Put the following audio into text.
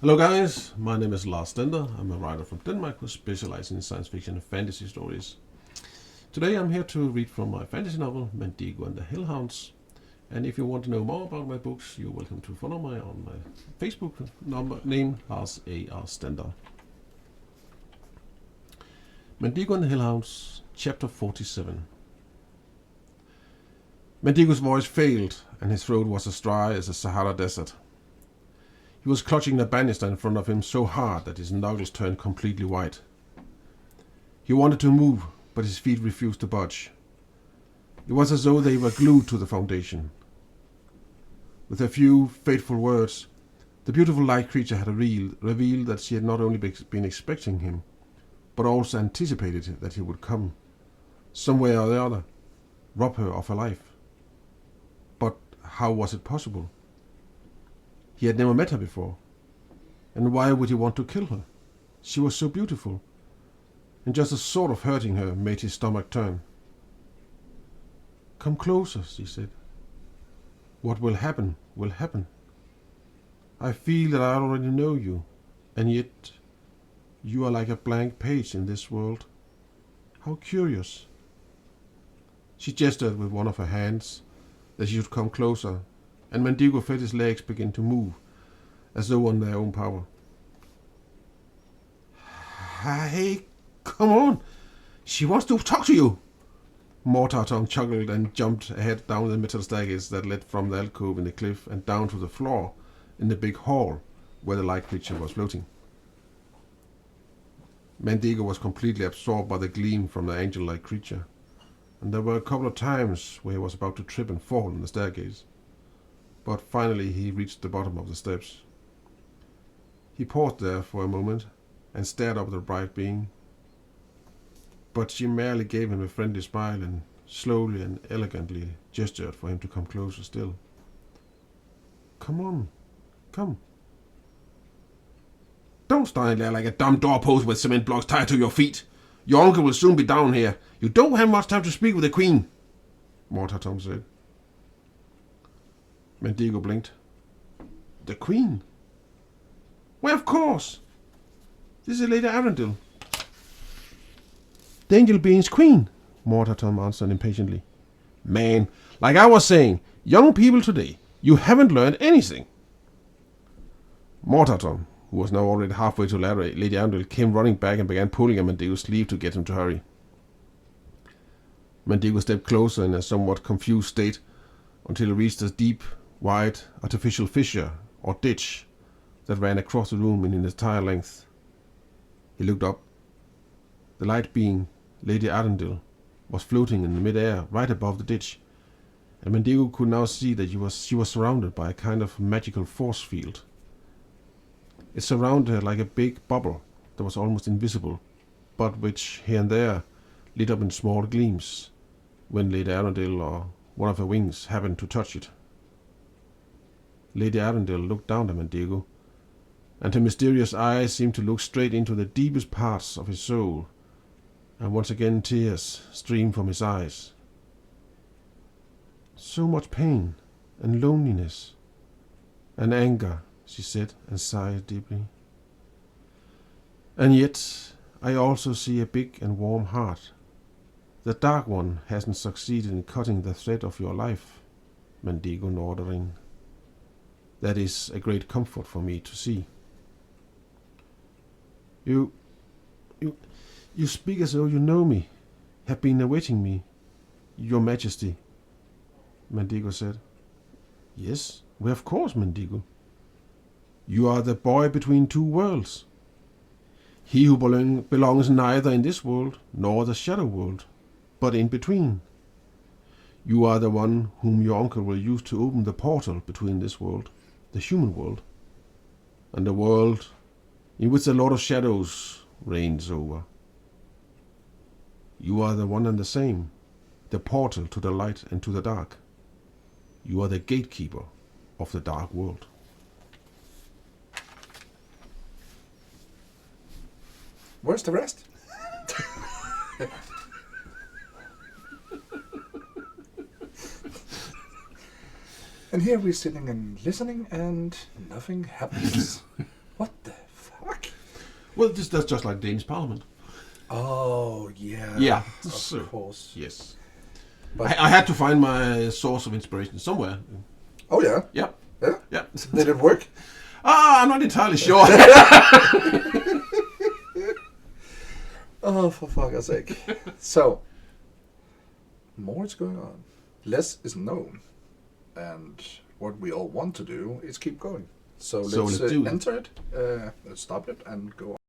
Hello guys, my name is Lars Stender. I'm a writer from Denmark who specializes in science fiction and fantasy stories. Today I'm here to read from my fantasy novel, Madigo and the Hounds. And if you want to know more about my books, you're welcome to follow me on my Facebook name, Lars A.R. Stender. Madigo and the Hounds, Chapter 47. Madigo's voice failed, and his throat was as dry as a Sahara desert. He was clutching the banister in front of him so hard that his knuckles turned completely white. He wanted to move, but his feet refused to budge. It was as though they were glued to the foundation. With a few fateful words, the beautiful light creature had revealed that she had not only been expecting him, but also anticipated that he would come, some way or the other, rob her of her life. But how was it possible? He had never met her before. And why would he want to kill her? She was so beautiful. And just the thought of hurting her made his stomach turn. "Come closer," she said. "What will happen, will happen. I feel that I already know you, and yet you are like a blank page in this world. How curious." She gestured with one of her hands that she should come closer, and Madigo felt his legs begin to move, as though on their own power. "Hey, come on! She wants to talk to you!" Mortarton chuckled and jumped ahead down the metal staircase that led from the alcove in the cliff and down to the floor in the big hall where the light creature was floating. Madigo was completely absorbed by the gleam from the angel-like creature, and there were a couple of times where he was about to trip and fall in the staircase. But finally he reached the bottom of the steps. He paused there for a moment and stared up at the bright being. But she merely gave him a friendly smile and slowly and elegantly gestured for him to come closer still. "Come on, come." "Don't stand there like a dumb doorpost with cement blocks tied to your feet. Your uncle will soon be down here. You don't have much time to speak with the Queen," Mortarton said. Madigo blinked. "The Queen? Why, of course. This is Lady Arundel." "The angel being's queen," Mortarton answered impatiently. "Man, like I was saying, young people today, you haven't learned anything." Mortarton, who was now already halfway to Lady Arundel, came running back and began pulling at Madigo's sleeve to get him to hurry. Madigo stepped closer in a somewhat confused state until he reached a deep, wide, artificial fissure or ditch that ran across the room in its entire length. He looked up. The light being, Lady Arundel, was floating in the mid-air right above the ditch, and Madigo could now see that she was surrounded by a kind of magical force field. It surrounded her like a big bubble that was almost invisible, but which here and there lit up in small gleams when Lady Arundel or one of her wings happened to touch it. Lady Arundel looked down at Madigo, and her mysterious eyes seemed to look straight into the deepest parts of his soul, and once again tears streamed from his eyes. "So much pain, and loneliness, and anger," she said, and sighed deeply. "And yet I also see a big and warm heart. The Dark One hasn't succeeded in cutting the thread of your life," Madigo nodded in. "That is a great comfort for me to see." You speak as though you know me, have been awaiting me, Your Majesty," Madigo said. "Yes, why of course, Madigo. You are the boy between two worlds. He who belongs neither in this world nor the shadow world, but in between. You are the one whom your uncle will use to open the portal between this world, the human world, and the world in which the Lord of Shadows reigns over. You are the one and the same, the portal to the light and to the dark. You are the gatekeeper of the dark world." Where's the rest? And here we're sitting and listening and nothing happens. What the fuck? Well, that's just like Danish Parliament. Oh, yeah. Yeah. Of So, course. yes. But, I had to find my source of inspiration somewhere. oh, yeah. Yeah. Yeah. Yeah. Did it work? I'm not entirely sure. Oh, for fuck's sake. So, more is going on. Less is known. And what we all want to do is keep going. So let's let's do it. enter it, let's stop it, and go on.